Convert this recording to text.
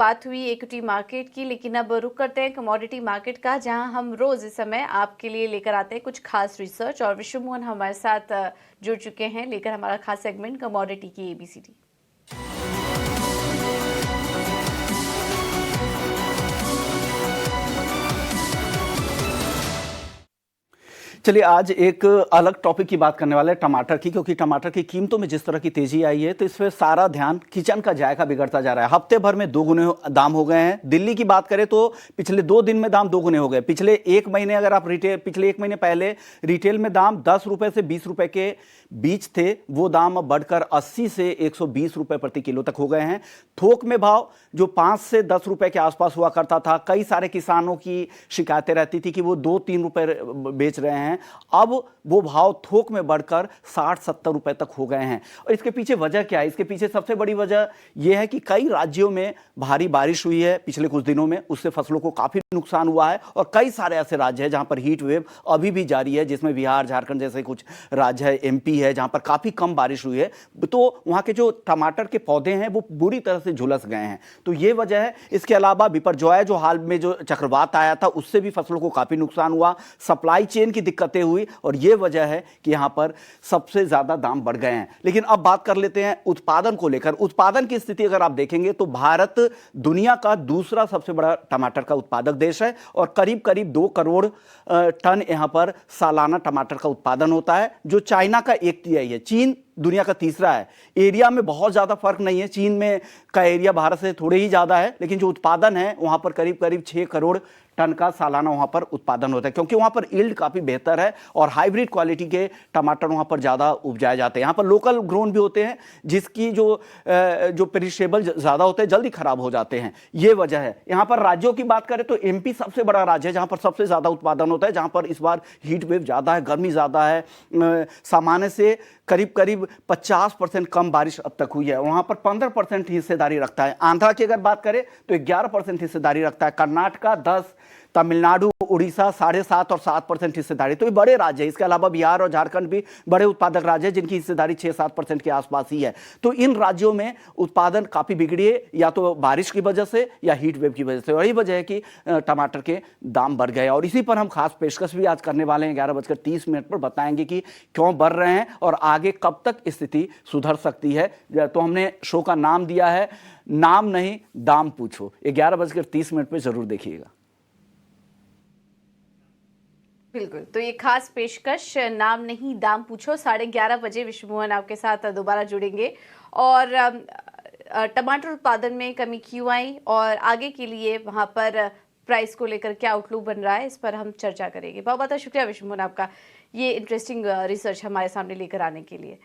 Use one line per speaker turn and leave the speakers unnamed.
बात हुई equity market की, लेकिन अब रुक करते हैं कमोडिटी मार्केट का, जहां हम रोज इस समय आपके लिए लेकर आते हैं कुछ खास रिसर्च। और विश्व मोहन हमारे साथ जुड़ चुके हैं लेकर हमारा खास सेगमेंट कमोडिटी की एबीसीडी।
चलिए आज एक अलग टॉपिक की बात करने वाले हैं, टमाटर की, क्योंकि टमाटर की कीमतों में जिस तरह की तेजी आई है तो इस पर सारा ध्यान किचन का जायका बिगड़ता जा रहा है। हफ्ते भर में 2 गुने दाम हो गए हैं। दिल्ली की बात करें तो पिछले 2 दिन में दाम 2 गुने हो गए। पिछले 1 महीने अगर आप पिछले 1 महीने पहले रिटेल में दाम 10 रुपए से 20 रुपए के बीच थे, वो दाम अब बढ़कर 80 से 120 रुपए प्रति किलो तक हो गए हैं। थोक में भाव जो 5 से 10 रुपए के आसपास हुआ करता था, कई सारे किसानों की शिकायतें रहती थी कि वो 2-3 रुपए बेच रहे हैं, अब वो भाव थोक में बढ़कर 60-70 रुपए तक हो गए हैं। और इसके पीछे वजह क्या है? इसके पीछे सबसे बड़ी वजह यह है कि कई राज्यों में भारी बारिश हुई है पिछले कुछ दिनों में, उससे फसलों को काफी नुकसान हुआ है। और कई सारे ऐसे राज्य हैं जहां पर हीट वेव अभी भी जारी है, जिसमें बिहार, झारखंड जैसे कुछ राज्य है, एमपी है, जहां पर काफी कम बारिश हुई है। तो वहां के जो टमाटर के पौधे हैं वो बुरी तरह से झुलस गए हैं। तो ये वजह है। इसके अलावा बिपरजॉय जो हाल में जो चक्रवात आया था, उससे भी फसलों को काफी नुकसान हुआ, सप्लाई चेन की दिक्कतें हुई, और यह वजह है कि यहां पर सबसे ज्यादा दाम बढ़ गए हैं। लेकिन अब बात कर लेते हैं उत्पादन को लेकर। उत्पादन की स्थिति अगर आप देखेंगे तो भारत दुनिया का दूसरा सबसे बड़ा टमाटर का उत्पादक देश है, और करीब करीब 2 करोड़ टन यहां पर सालाना टमाटर का उत्पादन होता है, जो चाइना का 1/3 है। चीन दुनिया का तीसरा है। एरिया में बहुत ज्यादा फर्क नहीं है, चीन में का एरिया भारत से थोड़े ही ज्यादा है, लेकिन जो उत्पादन है वहां पर करीब करीब 6 करोड़ टन का सालाना वहां पर उत्पादन होता है, क्योंकि वहां पर यील्ड काफी बेहतर है और हाइब्रिड क्वालिटी के टमाटर वहां पर ज्यादा उपजाए जाते हैं। यहां पर लोकल ग्रोन भी होते हैं, जिसकी जो पेरिशेबल ज्यादा होते हैं, जल्दी खराब हो जाते हैं। यह वजह है। यहां पर राज्यों की बात करें तो एमपी सबसे बड़ा राज्य है, जहां पर सबसे ज्यादा उत्पादन होता है, जहां पर इस बार हीट वेव ज्यादा है, गर्मी ज्यादा है, सामान्य से करीब करीब 50% कम बारिश अब तक हुई है। वहां पर 15% हिस्सेदारी रखता है। आंध्रा की अगर बात करें तो 11% हिस्सेदारी रखता है, कर्नाटका 10, तमिलनाडु, उड़ीसा 7.5 और 7% हिस्सेदारी। तो ये बड़े राज्य है। इसके अलावा बिहार और झारखंड भी बड़े उत्पादक राज्य है, जिनकी हिस्सेदारी 6-7% के आसपास ही है। तो इन राज्यों में उत्पादन काफी बिगड़ी है, या तो बारिश की वजह से या हीट वेव की वजह से। वही वजह है कि टमाटर के दाम बढ़ गए, और इसी पर हम खास पेशकश भी आज करने वाले हैं। 11:30 पर बताएंगे कि क्यों बढ़ रहे हैं और आगे कब तक स्थिति सुधर सकती है। तो हमने शो का नाम दिया है, नाम नहीं दाम पूछो। 11:30 पे जरूर देखिएगा।
बिल्कुल, तो ये खास पेशकश, नाम नहीं दाम पूछो। 11:30 बजे विश्व मोहन आपके साथ दोबारा जुड़ेंगे, और टमाटर उत्पादन में कमी क्यों आई और आगे के लिए वहां पर प्राइस को लेकर क्या आउटलुक बन रहा है, इस पर हम चर्चा करेंगे। बहुत बहुत शुक्रिया विश्व मोहन आपका, ये इंटरेस्टिंग रिसर्च हमारे सामने लेकर आने के लिए।